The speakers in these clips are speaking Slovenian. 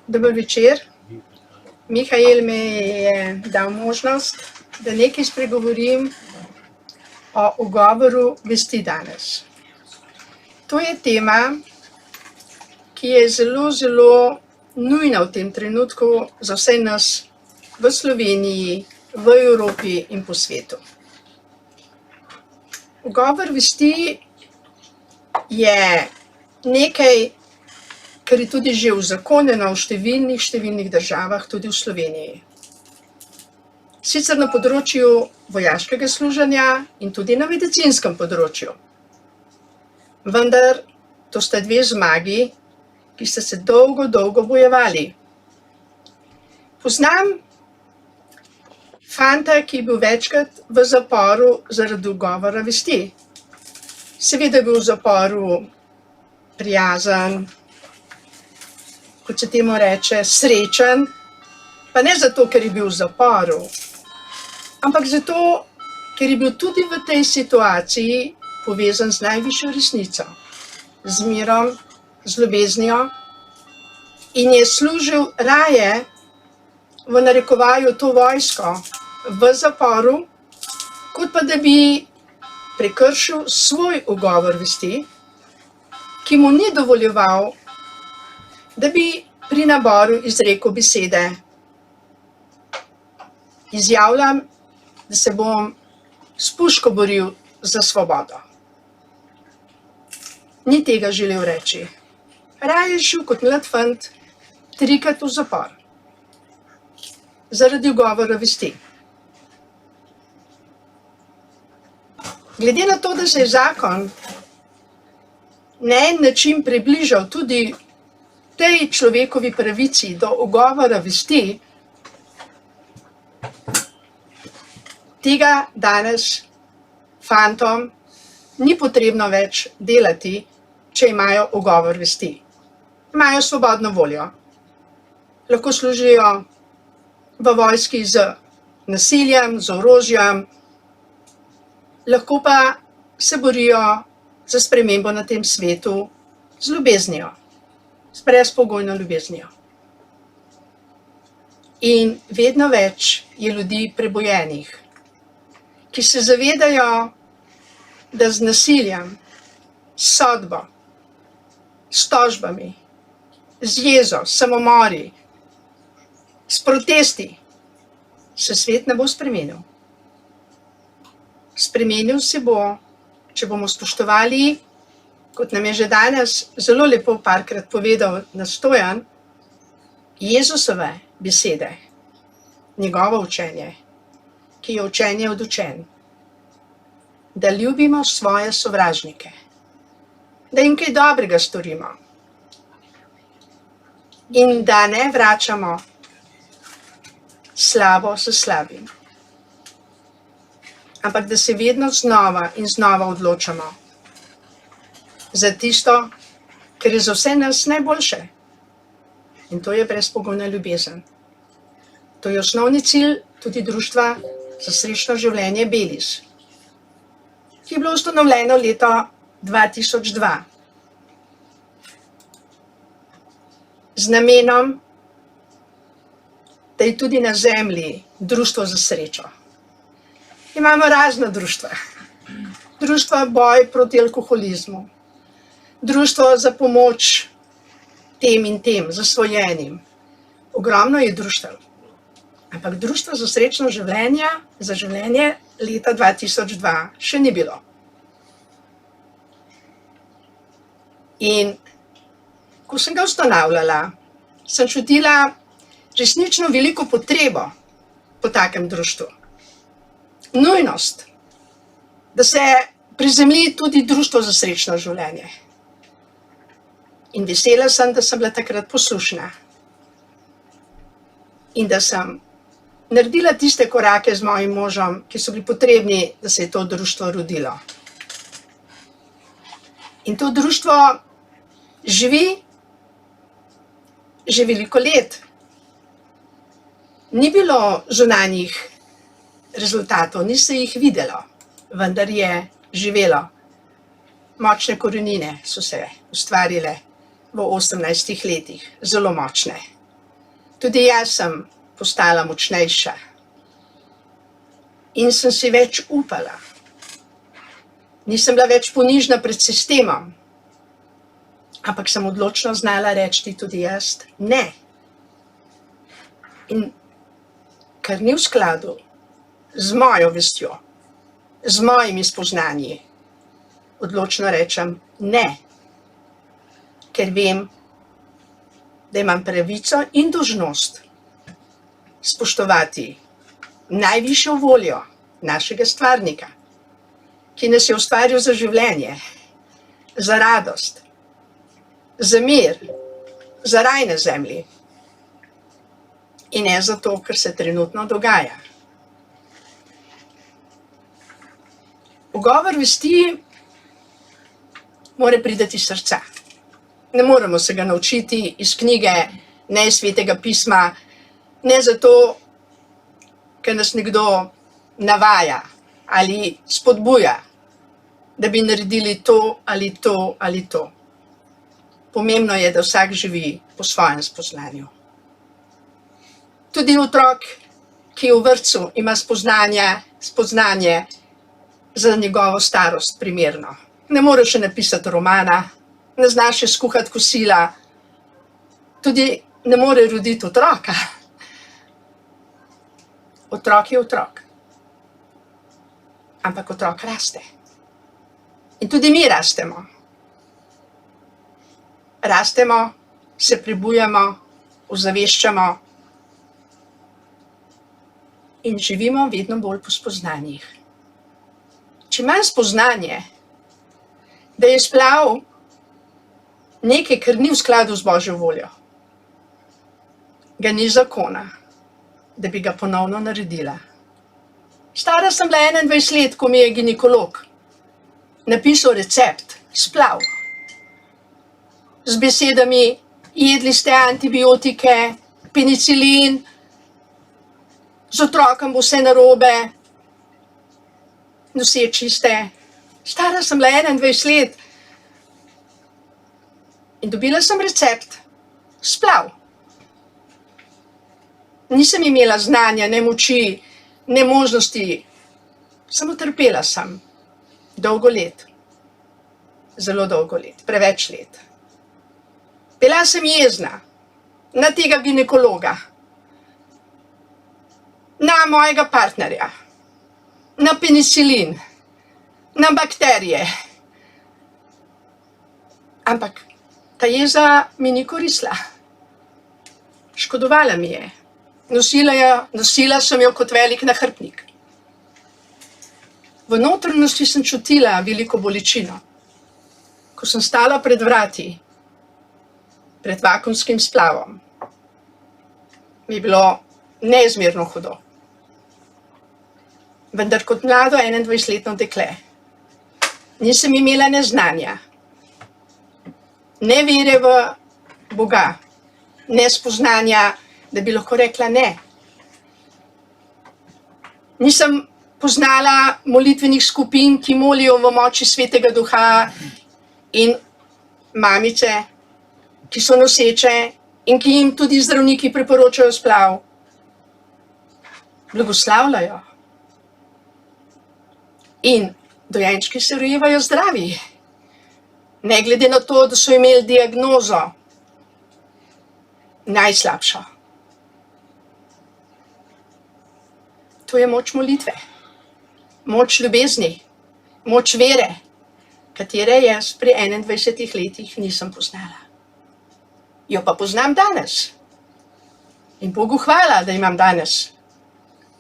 Dober večer. Mihael mi je dal možnost, da nekaj spregovorim o ugovoru vesti danes. To je tema, ki je zelo, zelo nujna v tem trenutku za vse nas v Sloveniji, v Evropi in po svetu. Ugovor vesti je nekaj, kar je tudi že uzakonjeno v številnih državah, tudi v Sloveniji. Sicer na področju vojaškega služenja in tudi na medicinskem področju. Vendar to sta dve zmagi, ki sta se dolgo bojevali. Poznam fanta, ki je bil večkrat v zaporu zaradi ugovora vesti. Seveda je bil v zaporu prijazen, kot se temu reče, srečen, pa ne zato, ker je bil v zaporu, ampak zato, ker je bil tudi v tej situaciji povezan z najvišjo resnico, z mirom, z ljubeznijo in je služil raje v narekovaju to vojsko v zaporu, kot pa da bi prekršil svoj ugovor vesti, ki mu ni dovoljeval, da bi pri naboru izrekel besede: izjavljam, da se bom s puško boril za svobodo. Ni tega želel reči. Raje je šel kot mlad fant 3-krat v zapor. Zaradi ugovora vesti. Glede na to, da se je zakon na en način približal tudi tej človekovi pravici do ugovora vesti, tega danes fantom ni potrebno več delati, če imajo ugovor vesti. Imajo svobodno voljo. Lahko služijo v vojski z nasiljem, z orožjem, lahko pa se borijo za spremembo na tem svetu z ljubeznijo. S brezpogojno ljubeznijo. In vedno več je ljudi prebojenih, ki se zavedajo, da z nasiljem, s sodbo, s tožbami, z jezo, s samomori, s protesti se svet ne bo spremenil. Spremenil se bo, če bomo spoštovali, kot nam je že danes zelo lepo parkrat povedal Stojan, Jezusove besede, njegovo učenje, ki je učenje od učenj. Da ljubimo svoje sovražnike, da jim kaj dobrega storimo in da ne vračamo slabo s slabim, ampak da se vedno znova in znova odločamo za tisto, kar je za vse nas najboljše. In to je brezpogojna ljubezen. To je osnovni cilj tudi Društva za srečno življenje Belis, ki je bilo ustanovljeno leta 2002 z namenom, da je tudi na zemlji društvo za srečo. Imamo razna društva. Društva boj proti alkoholizmu, društvo za pomoč tem in tem, zasvojenim. Ogromno je društev. Ampak društvo za srečno življenje, za življenje leta 2002 še ni bilo. In ko sem ga ustanavljala, sem čutila resnično veliko potrebo po takem društvu. Nujnost, da se prizemlji tudi društvo za srečno življenje. In vesela sem, da sem bila takrat poslušna. In da sem naredila tiste korake z mojim možem, ki so bili potrebni, da se je to društvo rodilo. In to društvo živi že veliko let. Ni bilo zunanjih rezultatov, ni se jih videlo, vendar je živelo. Močne korenine so se ustvarile v 18 letih, zelo močne. Tudi jaz sem postala močnejša in sem si več upala. Nisem bila več ponižna pred sistemom, ampak sem odločno znala reči tudi jaz ne. In ker ni v skladu z mojo vestjo, z mojimi spoznanji, odločno rečem ne. Ker vem, da imam pravico in dolžnost spoštovati najvišjo voljo našega stvarnika, ki nas je ustvaril za življenje, za radost, za mir, za raj na zemlji in ne za to, kar se trenutno dogaja. Ugovor vesti mora priti iz srca. Ne moremo se ga naučiti iz knjige, ne iz Svetega pisma, ne zato, ker nas nekdo navaja ali spodbuja, da bi naredili to ali to ali to. Pomembno je, da vsak živi po svojem spoznanju. Tudi otrok, ki je v vrtcu, ima spoznanje za njegovo starost primerno. Ne more še napisati romana, ne zna še skuhati kosila, tudi ne more roditi otroka. Otrok je otrok. Ampak otrok raste. In tudi mi rastemo. Rastemo, se prebujamo, ozaveščamo in živimo vedno bolj po spoznanjih. Če imam spoznanje, da je splav nekaj, kar ni v skladu z Božjo voljo, ga ni zakona, da bi ga ponovno naredila. Stara sem bila 21 let, ko mi je ginekolog napisal recept, splav. Z besedami, jedli ste antibiotike, penicilin, z otrokom bo vse narobe, noseči ste. Stara sem bila 21 let in dobila sem recept, splav. Nisem imela znanja, ne moči, ne možnosti, samo trpela sem. Dolgo let. Zelo dolgo let, preveč let. Bila sem jezna na tega ginekologa, na mojega partnerja, na penicilin, na bakterije. Ampak ta jeza mi ni koristila. Škodovala mi je. Nosila sem jo kot velik nahrbtnik. V notranjosti sem čutila veliko bolečino. Ko sem stala pred vrati, pred vakuumskim splavom, mi je bilo neizmerno hudo. Vendar kot mlado 21-letno dekle nisem imela ne znanja, ne vere v Boga, ne spoznanja, da bi lahko rekla ne. Nisem poznala molitvenih skupin, ki molijo v moči Svetega Duha, in mamice, ki so noseče in ki jim tudi zdravniki priporočajo splav. Blagoslavljajo. In dojenčki se rojevajo zdravi. Ne glede na to, da so imeli diagnozo najslabšo. To je moč molitve, moč ljubezni, moč vere, katere jaz pri 21 letih nisem poznala. Jo pa poznam danes. In Bogu hvala, da imam danes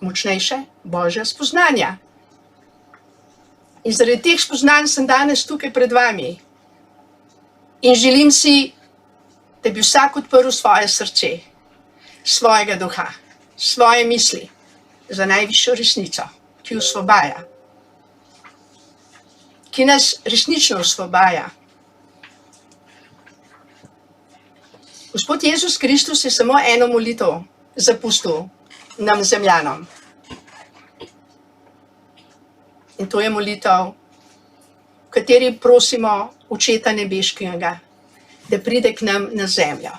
močnejše Božje spoznanja. In zaradi teh spoznanj sem danes tukaj pred vami. In želim si, da bi vsak odprl svoje srce, svojega duha, svoje misli za najvišjo resnico, ki osvobaja, ki nas resnično osvobaja. Gospod Jezus Kristus je samo eno molitev zapustil nam zemljanom. In to je molitev, v kateri prosimo Očeta nebeškega, da pride k nam na zemljo,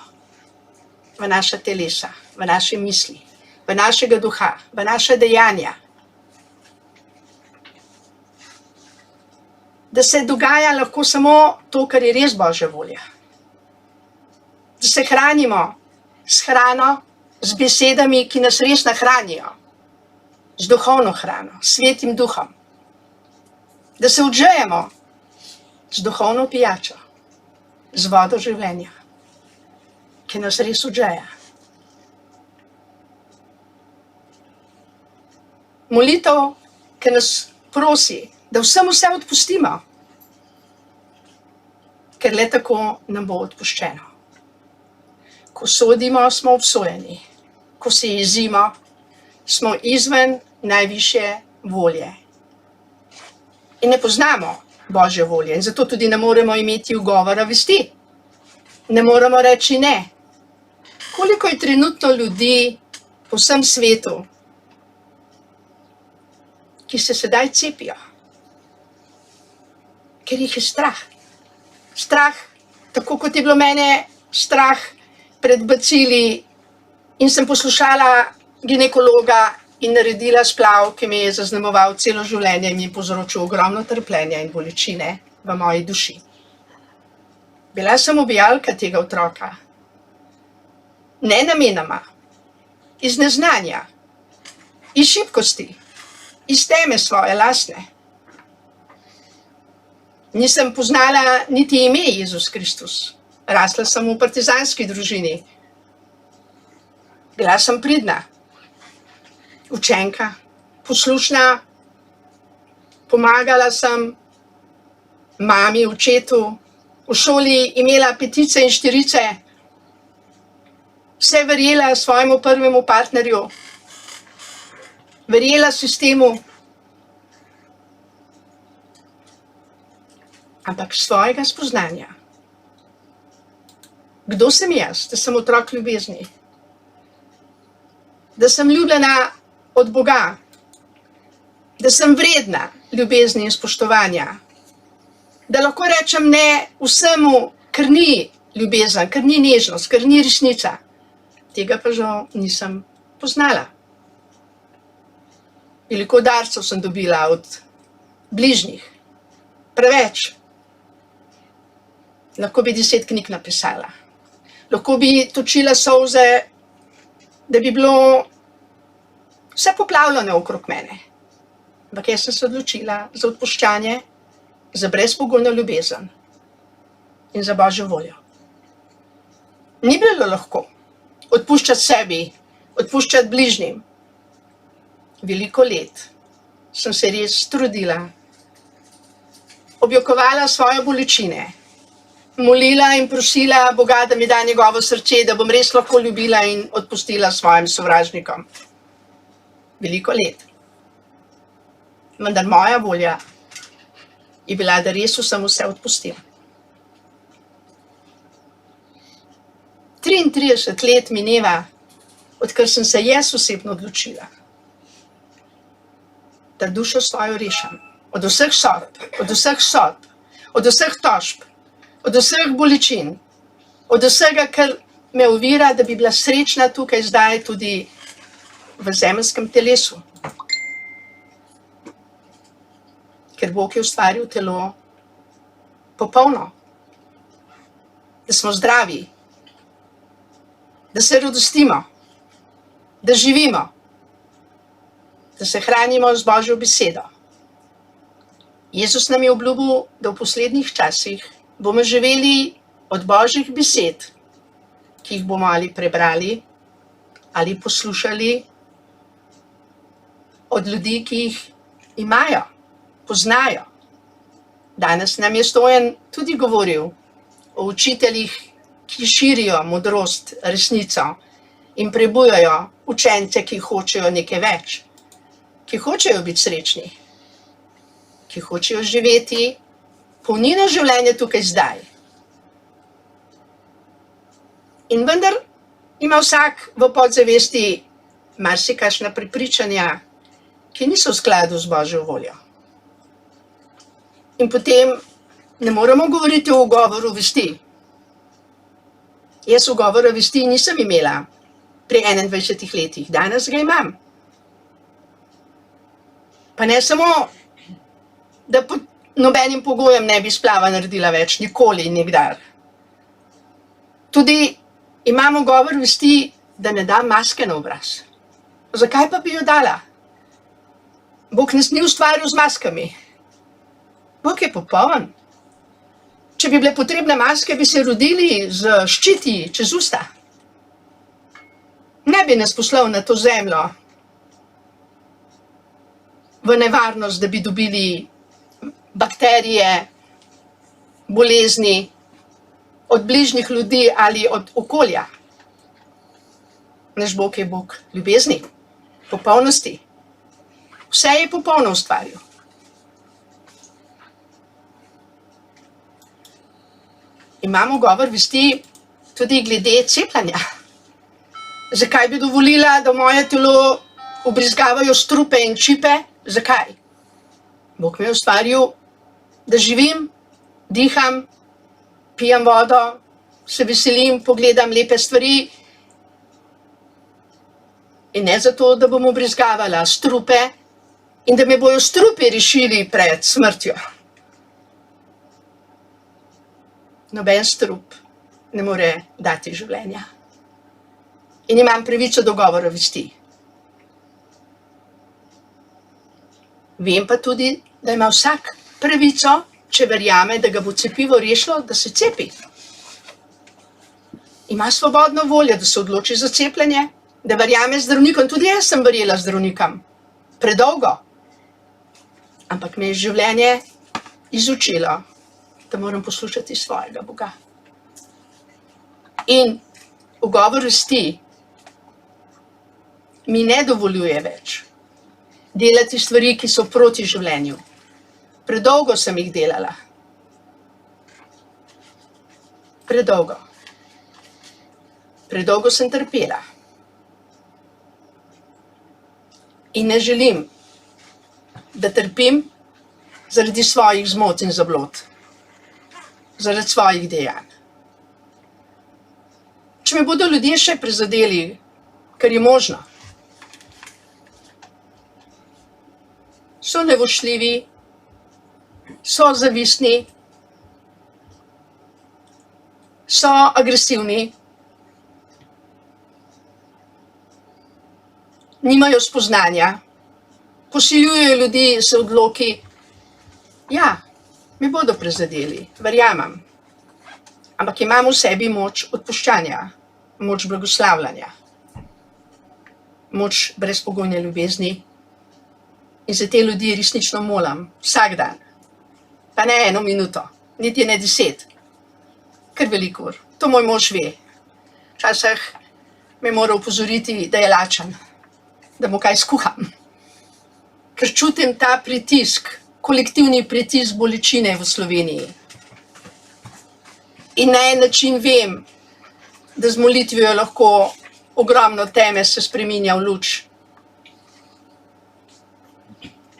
v naša telesa, v naše misli, v našega duha, v naša dejanja. Da se dogaja lahko samo to, kar je res Božja volja. Da se hranimo s hrano, z besedami, ki nas res nahranijo, z duhovno hrano, s Svetim Duhom. Da se odžejemo z duhovno pijačo, z vodo življenja, ki nas res odžeja. Molitev, ki nas prosi, da vsem vse odpustimo, ker le tako nam bo odpuščeno. Ko sodimo, smo obsojeni. Ko se jezimo, smo izven najvišje volje. In ne poznamo Božje volje in zato tudi ne moremo imeti ugovora vesti. Ne moremo reči ne. Koliko je trenutno ljudi po vsem svetu, ki se sedaj cepijo, ker jih je strah. Strah, tako kot je bilo mene strah pred bacili in sem poslušala ginekologa in naredila splav, ki me je zaznamoval celo življenje in mi je povzročil ogromno trpljenja in bolečine v moji duši. Bila sem ubijalka tega otroka. Ne namenoma, iz neznanja, iz šibkosti, iz teme svoje lastne. Nisem poznala niti ime Jezus Kristus. Rasla sem v partizanski družini. Bila sem pridna, učenka, poslušna, pomagala sem mami, očetu, v šoli imela petice in štirice, vse verjela svojemu prvemu partnerju, verjela sistemu, ampak svojega spoznanja. Kdo sem jaz, da sem otrok ljubezni? Da sem ljubljena od Boga, da sem vredna ljubezni in spoštovanja, da lahko rečem ne vsemu, kar ni ljubezen, kar ni nežnost, kar ni resnica. Tega pa žal nisem poznala. Veliko darcev sem dobila od bližnjih, preveč. Lahko bi 10 knjig napisala. Lahko bi točila solze, da bi bilo vse poplavljeno okrog mene. Ampak jaz sem se odločila za odpuščanje, za brezpogojno ljubezen in za Božjo voljo. Ni bilo lahko odpuščati sebi, odpuščati bližnjim. Veliko let sem se res trudila, objokovala svoje bolečine, molila in prosila Boga, da mi da njegovo srce, da bom res lahko ljubila in odpustila svojim sovražnikom. Veliko let. Vendar moja volja je bila, da res vsem vse odpustim. 33 let mineva, odkar sem se jaz osebno odločila, da dušo svojo rešim. Od vseh sodb, od vseh tožb, od vseh bolečin, od vsega, kar me ovira, da bi bila srečna tukaj zdaj tudi v zemeljskem telesu. Ker Bog je ustvaril telo popolno, da smo zdravi, da se radostimo, da živimo, da se hranimo z Božjo besedo. Jezus nam je obljubil, da v poslednjih časih bomo živeli od Božjih besed, ki jih bomo ali prebrali, ali poslušali od ljudi, ki jih imajo, poznajo. Danes nam je Stojan tudi govoril o učiteljih, ki širijo modrost, resnico in prebujajo učence, ki hočejo nekaj več, ki hočejo biti srečni, ki hočejo živeti polnino življenja tukaj zdaj. In vendar ima vsak v podzavesti marsikakšna prepričanja, ki niso v skladu z Božjo voljo. In potem ne moremo govoriti o ugovoru vesti, Jaz ugovora vesti nisem imela pri 21 letih, danes ga imam. Pa ne samo, da pod nobenim pogojem ne bi splava naredila več, nikoli, nikdar. Tudi imam ugovor vesti, da ne dam maske na obraz. Zakaj pa bi jo dala? Bog nas ni ustvaril z maskami. Bog je popoln. Če bi bile potrebne maske, bi se rodili z ščiti čez usta. Ne bi nas poslal na to zemljo v nevarnost, da bi dobili bakterije, bolezni od bližnjih ljudi ali od okolja. Naš Bog je Bog ljubezni, popolnosti. Vse je popolno ustvaril. Imamo govor vesti tudi glede cepljenja. Zakaj bi dovolila, da moje telo ubrizgavajo strupe in čipe? Zakaj? Bog me je ustvaril, da živim, diham, pijem vodo, se veselim, pogledam lepe stvari. In ne zato, da bom ubrizgavala strupe in da me bojo strupi rešili pred smrtjo. Noben strup ne more dati življenja. In imam pravico do govora vesti. Vem pa tudi, da ima vsak pravico, če verjame, da ga bo cepivo rešilo, da se cepi. Ima svobodno voljo, da se odloči za cepljenje, da verjame zdravnikom. Tudi jaz sem verjela zdravnikom. Predolgo. Ampak me je življenje izučilo, da moram poslušati svojega Boga. In ugovor vesti mi ne dovoljuje več delati stvari, ki so proti življenju. Predolgo sem jih delala. Predolgo. Predolgo sem trpela. In ne želim, da trpim zaradi svojih zmot in zablod. Zaradi svojih dejanj. Če me bodo ljudje še prizadeli, kar je možno, so nevošljivi, so zavistni, so agresivni, nimajo spoznanja, posiljujejo ljudi z odloki. Ja, me bodo prizadeli, verjamem. Ampak imam v sebi moč odpuščanja, moč blagoslavljanja, moč brezpogojne ljubezni. In za te ljudi resnično molim vsak dan. Pa ne 1 minuto, niti ne 10. Kar veliko ur. To moj mož ve. Včasih me mora opozoriti, da je lačen, da mu kaj skuham. Ker čutim ta pritisk, kolektivni pritisk bolečine v Sloveniji. In na en način vem, da z molitvijo lahko ogromno teme se spreminja v luč.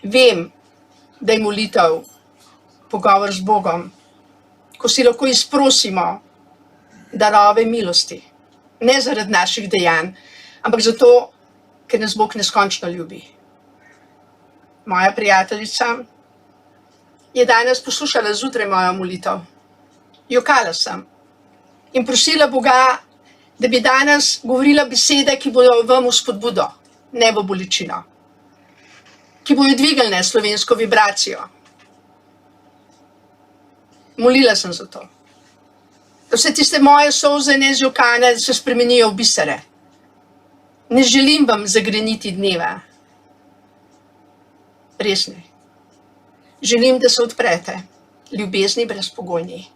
Vem, da je molitev pogovor z Bogom, ko si lahko izprosimo darove milosti. Ne zaradi naših dejanj, ampak zato, ker nas Bog neskončno ljubi. Moja prijateljica je danes poslušala zjutraj mojo molitev. Jokala sem in prosila Boga, da bi danes govorila besede, ki bodo vam v spodbudo, ne v bolečino. Ki bojo dvignile slovensko vibracijo. Molila sem za to. Da vse tiste moje solze nezjokane se spremenijo v bisere. Ne želim vam zagreniti dneva. Res ne. Želim, da se odprete ljubezni brezpogojni.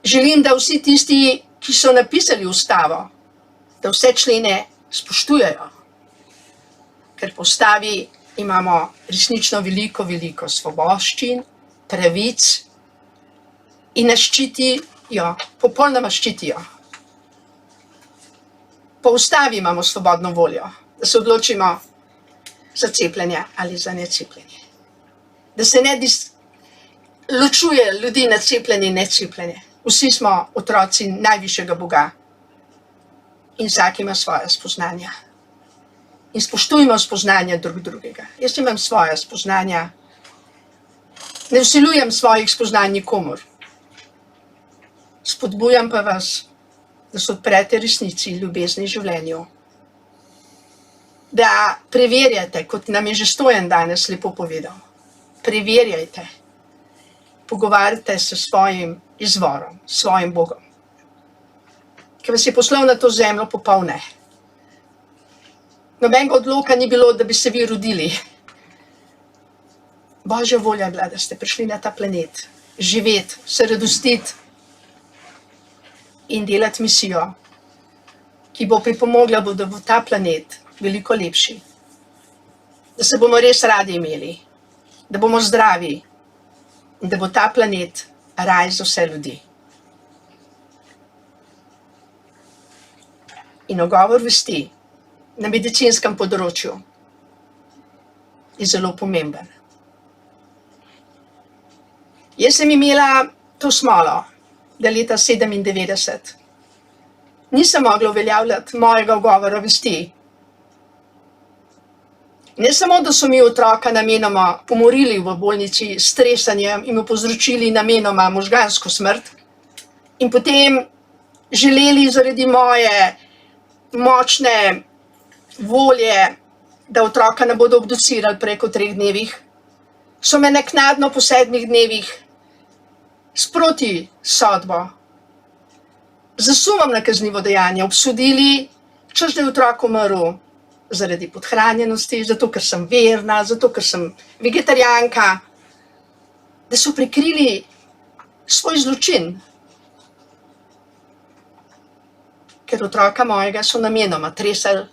Želim, da vsi tisti, ki so napisali ustavo, da vse člene spoštujejo. Ker po ustavi imamo resnično veliko, veliko svoboščin, pravic in nas ščitijo, popolnoma ščitijo. Po ustavi imamo svobodno voljo, da se odločimo za cepljenje ali za necepljenje. Da se ne ločuje ljudi na cepljenje in necepljenje. Vsi smo otroci najvišjega Boga in vsak ima svoje spoznanja. In spoštujmo spoznanja drug drugega. Jaz imam svoje spoznanja. Ne vsiljujem svojih spoznanj nikomur. Spodbujam pa vas, da se odprete resnici, ljubezni, življenju. Da preverjate, kot nam je že Stojan danes lepo povedal. Preverjajte. Pogovarjate se s svojim izvorom, s svojim Bogom. Ki vas je poslal na to zemljo, popolne. Nobenega odloka ni bilo, da bi se vi rodili. Božja volja je bila, da ste prišli na ta planet, živeti, se radostiti in delati misijo, ki bo pripomogla, da bo ta planet veliko lepši. Da se bomo res radi imeli, da bomo zdravi in da bo ta planet raj za vse ljudi. In ogovor vesti na medicinskem področju je zelo pomemben. Jaz sem imela to smolo, da leta 1997 nisem mogla uveljavljati mojega ogovora vesti. Ne samo, da so mi otroka namenoma umorili v bolnici s stresanjem in mu povzročili namenoma možgansko smrt in potem želeli zaradi moje močne volje, da otroka ne bodo obducirali prej kot 3 dnevih, so me naknadno po 7 dnevih sproti sodbo z sumom na kaznivo dejanje obsodili, češ da je otrok umrl zaradi podhranjenosti, zato ker sem verna, zato ker sem vegetarijanka, da so prikrili svoj zločin. Ker otroka mojega so namenoma tresali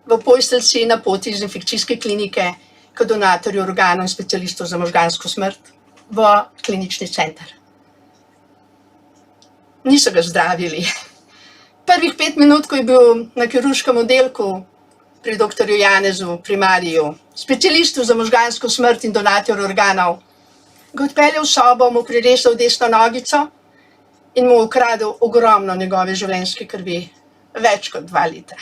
v postelji na poti iz infekcijske klinike k donatorju organov in specialistov za možgansko smrt v klinični center. Niso ga zdravili. Prvih 5 minut, ko je bil na kirurškem oddelku pri doktorju Janezu, primariju, specialistu za možgansko smrt in donatorju organov, ga odpeljal v sobo, mu priresal desno nogico in mu ukradel ogromno njegove življenjske krvi, več kot 2 litra.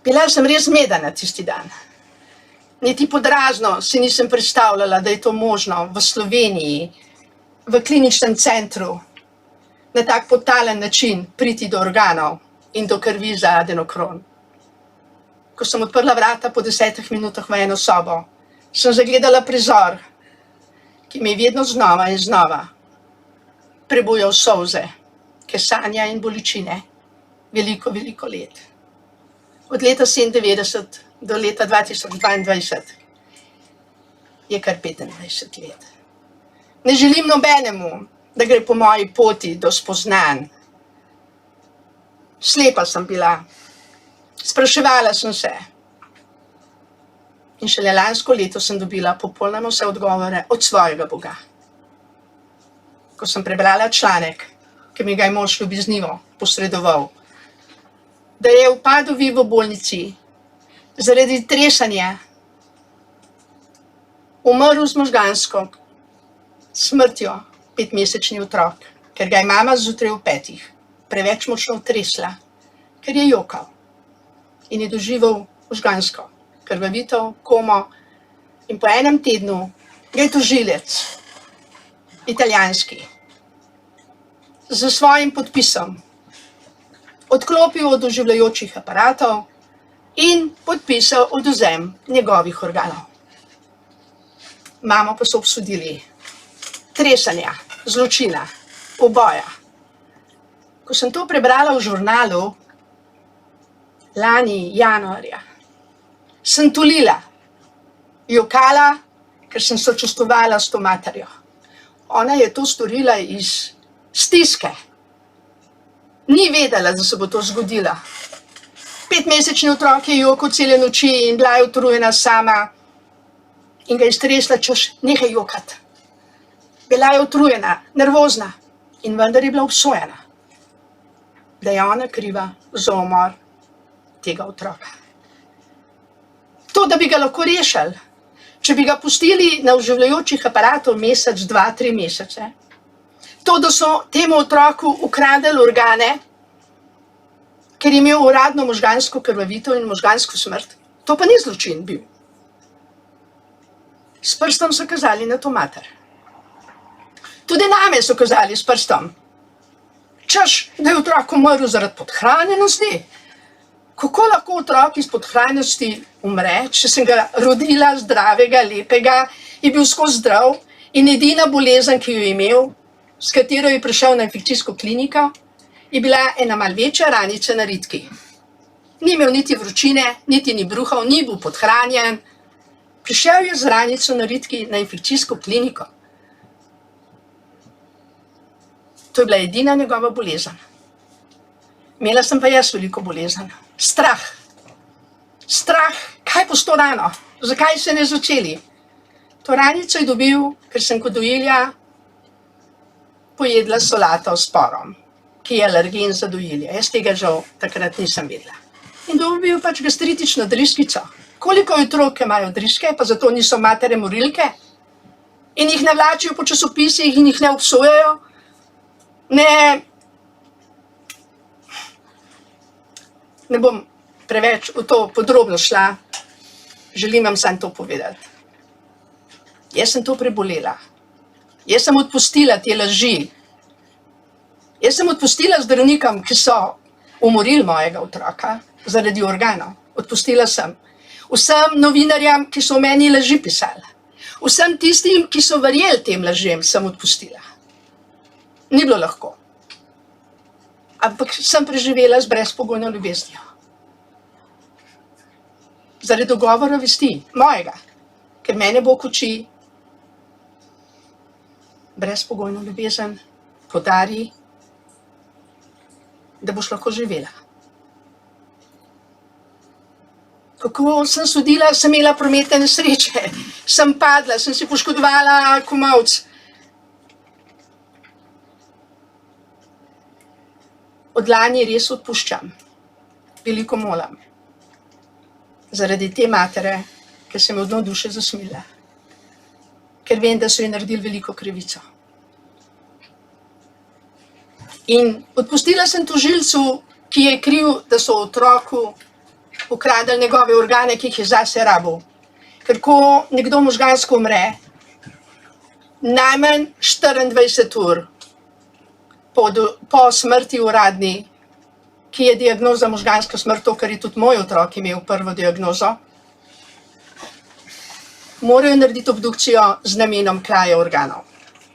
Bila sem res zmedena tisti dan. Niti podrazno si nisem predstavljala, da je to možno v Sloveniji, v kliničnem centru, na tak potalen način priti do organov in do krvi za adenokron. Ko sem odprla vrata po 10 minutah v eno sobo, sem zagledala prizor, ki mi je vedno znova in znova prebujal solze, kesanja in bolečine, veliko, veliko let. Od leta 1997 do leta 2022 je kar 25 let. Ne želim nobenemu, da gre po moji poti do spoznanj. Slepa sem bila, spraševala sem se. In šele lansko leto sem dobila popolnoma vse odgovore od svojega Boga. Ko sem prebrala članek, ki mi ga je mož ljubeznivo posredoval, da je v Padovi v bolnici zaradi tresanja umrl z možgansko smrtjo 5-mesečni otrok, ker ga je mama zjutraj v 5 preveč močno tresla, ker je jokal in je doživel možgansko krvavitev, komo, in po 1 tednu ga je tožilec, italijanski, z svojim podpisom odklopil od oživljajočih aparatov in podpisal odvzem njegovih organov. Mamo pa so obsodili tresanja, zločina, uboja. Ko sem to prebrala v žurnalu lani januarja, sem tulila, jokala, ker sem sočustvovala s to materjo. Ona je to storila iz stiske. Ni vedela, da se bo to zgodilo. 5-mesečni otrok je jokal cele noči in bila je utrujena sama in ga je stresla, češ, nehaj jokati. Bila je utrujena, nervozna in vendar je bila obsojena, da je ona kriva za umor tega otroka. To, da bi ga lahko rešili, če bi ga pustili na oživljajočih aparatov mesec, 2, 3 mesece, To, da so temu otroku ukradli organe, ker je imel uradno možgansko krvavitev in možgansko smrt, to pa ni zločin bil. S prstom so kazali na to mater. Tudi name so kazali s prstom. Češ, da je otrok umrl zaradi podhranjenosti. Kako lahko otrok iz podhranjenosti umre, če sem ga rodila zdravega, lepega, je bil skozi zdrav in edina bolezen, ki jo je imel, s katero je prišel na infekcijsko kliniko, je bila ena mal večja ranica na ritki. Ni imel niti vročine, niti ni bruhal, ni bil podhranjen. Prišel je z ranico na ritki na infekcijsko kliniko. To je bila edina njegova bolezen. Imela sem pa jaz veliko bolezen. Strah. Strah, kaj bo s to rano? Zakaj se ne začeli? To ranico je dobil, ker sem kot dojilja pojedla solato s porom, ki je alergen za dojilje. Jaz tega žal takrat nisem vedela. In dobil pač gastritično driskico. Koliko je otrok, ki imajo driske, pa zato niso matere morilke? In jih navlačijo po časopisih in jih ne obsojajo? Ne bom preveč v to podrobno šla, želim vam samo to povedati. Jaz sem to prebolela. Jaz sem odpustila te laži. Jaz sem odpustila zdravnikom, ki so umorili mojega otroka zaradi organov. Odpustila sem. Vsem novinarjem, ki so o meni laži pisali. Vsem tistim, ki so verjeli tem lažem, sem odpustila. Ni bilo lahko. Ampak sem preživela z brezpogojno ljubeznijo. Zaradi dogovora vesti, mojega, ker mene Bog uči, brezpogojno ljubezen podari, da boš lahko živela. Kako sem sodila, sem imela prometne nesreče, sem padla, sem si poškodovala komolc. Od lani res odpuščam, veliko molam. Zaradi te matere, ker sem od dno duše zasmila. Ker vem, da so ji naredili veliko krivico. In odpustila sem tožilcu, ki je kriv, da so otroku ukradli njegove organe, ki jih je zase rabil. Ker ko nekdo možgansko umre, najmanj 24 ur po smrti uradni, ki je diagnoza možganska smrt, to, kar je tudi moj otrok imel prvo diagnozo, morajo narediti obdukcijo z namenom kraje organov.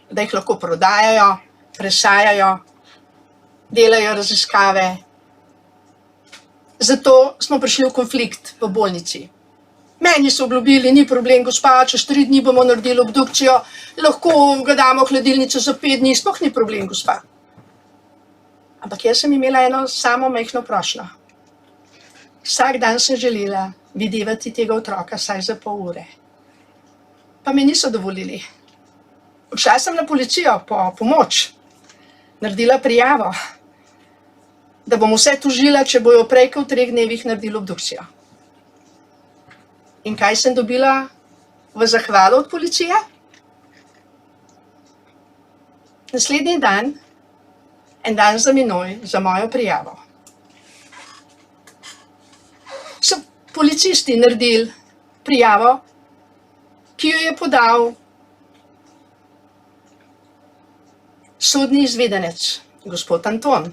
Da jih lahko prodajajo, presajajo, delajo raziskave. Zato smo prišli v konflikt v bolnici. Meni so obljubili, ni problem, gospa, čez 3 dni bomo naredili obdukcijo, lahko ga damo v hladilnico za 5 dni, sploh ni problem, gospa. Ampak jaz sem imela eno samo majhno prošnjo. Vsak dan sem želela videvati tega otroka vsaj za pol ure. Pa mi niso dovolili. Odšla sem na policijo po pomoč, naredila prijavo, da bom vse tožila, če bojo prej kot v 3 dnevih naredili obdukcijo. In kaj sem dobila v zahvalo od policije? Naslednji dan, en dan za menoj, za mojo prijavo, so policisti naredili prijavo, ki jo je podal sodni izvedenec, gospod Anton,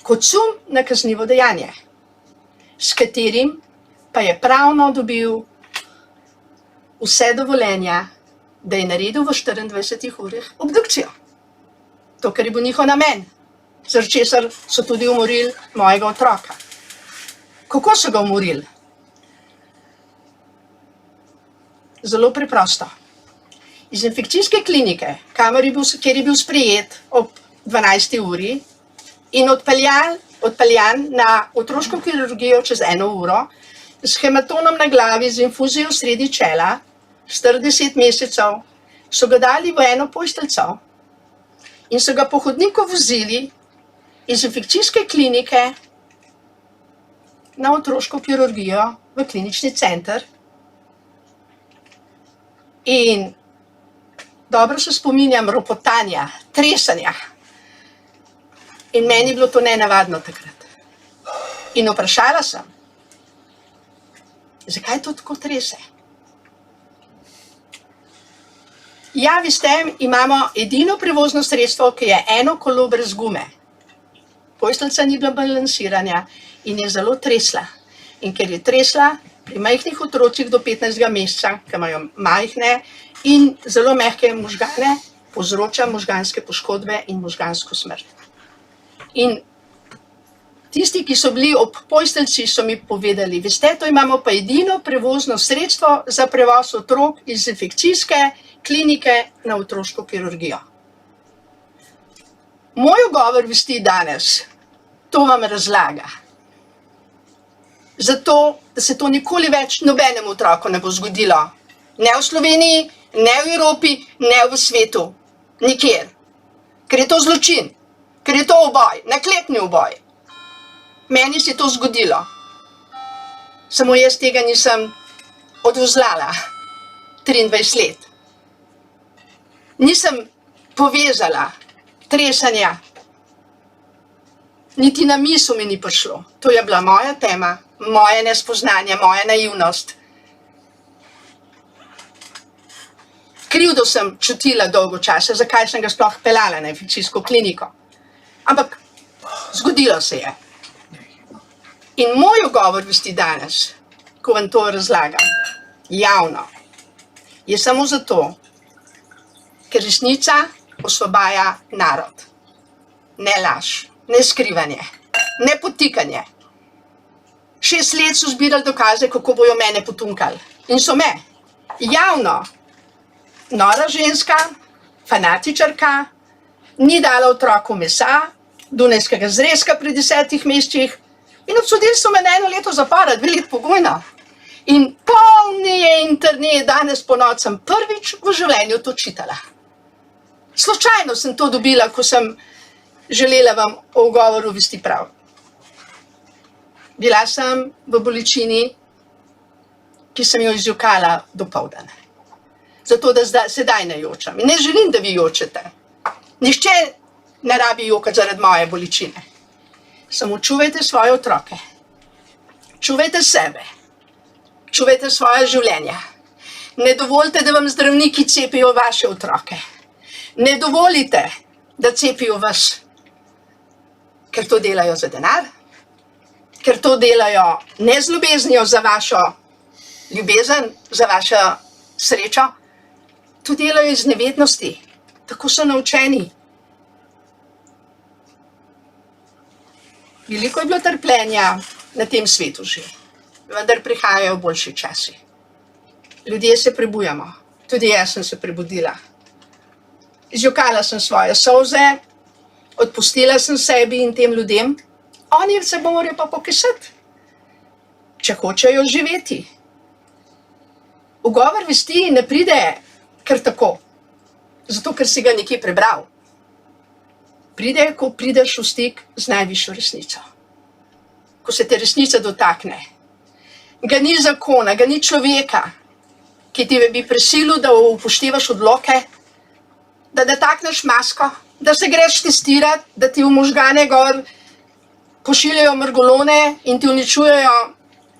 kot sum na kaznivo dejanje, s katerim pa je pravno dobil vse dovoljenja, da je naredil v 24 urah obdukcijo. To, kar je bil njihov namen, zaradi česar so tudi umorili mojega otroka. Kako so ga umorili? Zelo preprosto. Iz infekcijske klinike, kjer je bil sprejet ob 12. uri in odpeljan na otroško kirurgijo čez 1 uro, s hematonom na glavi, z infuzijo sredi čela, 40 mesecev, so ga dali v eno posteljico in so ga po hodniku vozili iz infekcijske klinike na otroško kirurgijo v klinični center. In dobro se spominjam ropotanja, tresanja. In meni je bilo to nenavadno takrat. In vprašala sem, zakaj to tako trese? Ja, veste, imamo edino prevozno sredstvo, ki je eno kolo brez gume. Posteljica ni bila balansiranja in je zelo tresla. In ker je tresla, pri majhnih otrocih do 15. meseca, ki imajo majhne in zelo mehke možgane, povzroča možganske poškodbe in možgansko smrt. In tisti, ki so bili ob posteljici, so mi povedali, veste, to imamo pa edino prevozno sredstvo za prevoz otrok iz infekcijske klinike na otroško kirurgijo. Moj ugovor vesti danes, to vam razlaga. Zato, da se to nikoli več nobenemu otroku ne bo zgodilo. Ne v Sloveniji, ne v Evropi, ne v svetu. Nikjer. Ker je to zločin. Ker je to uboj. Naklepni uboj. Meni se je to zgodilo. Samo jaz tega nisem odvzlala 23 let. Nisem povezala tresanja. Niti na misel mi ni prišlo. To je bila moja tema, moje nespoznanje, moja naivnost. Krivdo sem čutila dolgo časa, zakaj sem ga sploh peljala na infekcijsko kliniko. Ampak zgodilo se je. In moj ugovor vesti danes, ko vam to razlagam, javno, je samo zato, ker resnica osvobaja narod. Ne laž, ne skrivanje, ne potikanje. 6 let so zbirali dokaze, kako bojo mene potunkali. In so me. Javno. Nora ženska, fanatičarka, ni dala otroku mesa, dunajskega zrezka pri 10 mesecih in obsodili so me na 1 leto zapora, 2 let pogojno. In polni je internet, danes ponoči sem prvič v življenju to čitala. Slučajno sem to dobila, ko sem želela vam o ugovoru vesti prav. Bila sem v bolečini, ki sem jo izjokala dopoldan. Zato, da sedaj ne jočem. In ne želim, da vi jočete. Nihče ne rabi jokati zaradi moje bolečine. Samo čuvajte svoje otroke. Čuvajte sebe. Čuvajte svoje življenja. Ne dovolite, da vam zdravniki cepijo vaše otroke. Ne dovolite, da cepijo vas, ker to delajo za denar, ker to delajo ne z ljubeznijo za vašo ljubezen, za vašo srečo, to delajo iz nevednosti. Tako so naučeni. Veliko je bilo trpljenja na tem svetu že, vendar prihajajo boljši časi. Ljudje se prebujamo. Tudi jaz sem se prebudila. Izjokala sem svoje solze, odpustila sem sebi in tem ljudem. Oni se morajo pa pokesati, če hočejo živeti. Ugovor vesti ne pride kar tako, zato ker si ga nekje prebral. Pride, ko prideš v stik z najvišjo resnico. Ko se te resnica dotakne. Ga ni zakona, ga ni človeka, ki ti bi prisilil, da upoštevaš odloke, da natakneš masko, da se greš testirati, da ti v možgane gor pošiljajo mrgolone in ti uničujejo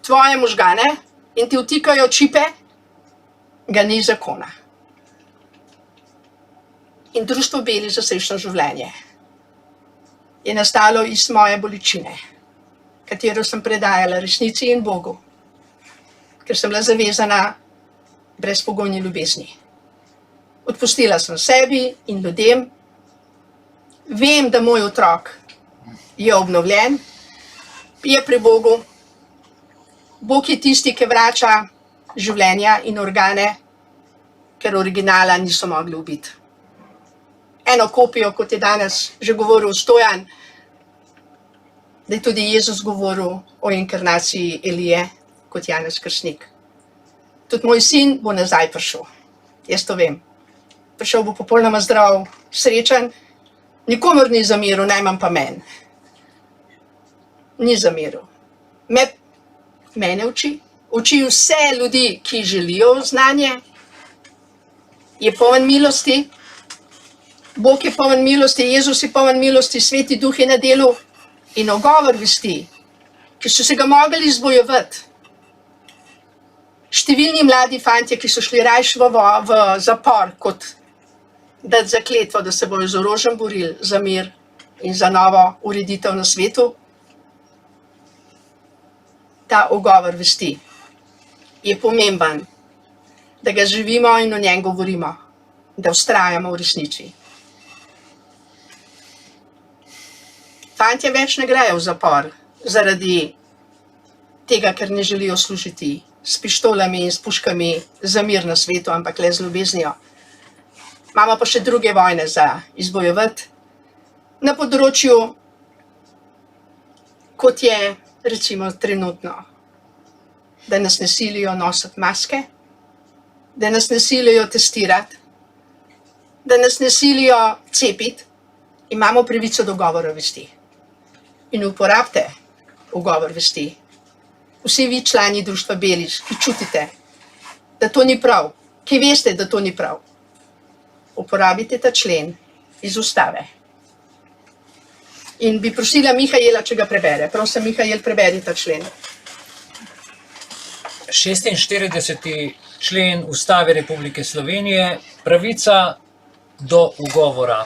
tvoje možgane in ti vtikajo čipe, ga ni zakona. In Društvo Beli za srečno življenje je nastalo iz moje bolečine, katero sem predajala resnici in Bogu, ker sem bila zavezana brezpogojni ljubezni. Odpustila sem sebi in ljudem. Vem, da moj otrok je obnovljen, je pri Bogu. Bog je tisti, ki vrača življenja in organe, ker originala niso mogli ubiti. Eno kopijo, kot je danes že govoril Stojan, da je tudi Jezus govoril o inkarnaciji Elije kot Janez Krstnik. Tudi moj sin bo nazaj prišel. Jaz to vem. Prišel bo popolnoma zdrav, srečen, nikomor ni zameril, najmanj pa meni. Ni zameril. Mene uči vse ljudi, ki želijo znanje. je poln milosti, Bog je poln milosti, Jezus je poln milosti, Sveti Duh je na delu in ugovor vesti, ki so se ga mogli izbojevati. Številni mladi fantje, ki so šli rajš v zapor, kot dati zakletvo, da se bojo z orožjem borili za mir in za novo ureditev na svetu. Ta ugovor vesti je pomemben, da ga živimo in o njem govorimo, da vztrajamo v resnici. Fantje več ne grejo v zapor zaradi tega, ker ne želijo služiti s pištolami in s puškami za mir na svetu, ampak le z ljubeznijo. Imamo pa še druge vojne za izbojevati na področju, kot je recimo trenutno, da nas ne silijo nositi maske, da nas ne silijo testirati, da nas ne silijo cepiti, imamo pravico do govora vesti. In uporabite ugovor vesti. Vsi vi člani društva Beliš, ki čutite, da to ni prav, ki veste, da to ni prav, uporabite ta člen iz ustave. In bi prosila Mihajela, če ga prebere. Prosim, Mihajel, preberi ta člen. 46. člen Ustave Republike Slovenije, pravica do ugovora.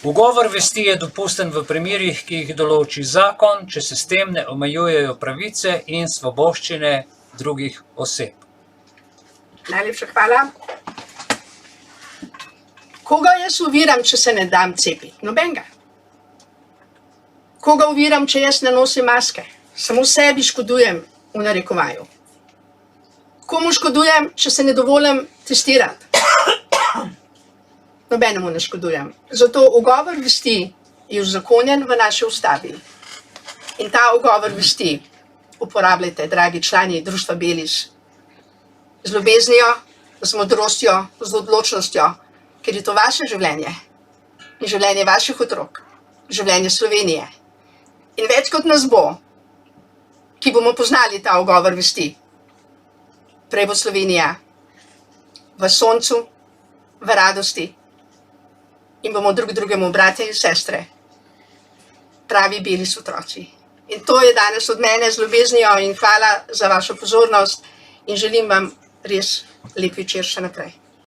Ugovor vesti je dopusten v primerih, ki jih določi zakon, če se s tem ne omejujejo pravice in svoboščine drugih oseb. Najlepša hvala. Koga jaz oviram, če se ne dam cepiti? Nobenega. Koga oviram, če jaz ne nosim maske? Samo sebi škodujem v narekovaju. Komu škodujem, če se ne dovolim testirati? Nobenemu ne škodujem. Zato ugovor vesti je uzakonjen v naši ustavi. In ta ugovor vesti uporabljajte, dragi člani društva Beliš, z ljubeznijo, z modrostjo, z odločnostjo, ker je to vaše življenje in življenje vaših otrok, življenje Slovenije. In več kot nas bo, ki bomo poznali ta ugovor vesti. Prej bo Slovenija v soncu, v radosti in bomo drug drugemu bratje in sestre, pravi beli otroci. In to je danes od mene z ljubeznijo in hvala za vašo pozornost in želim vam res lep večer še naprej.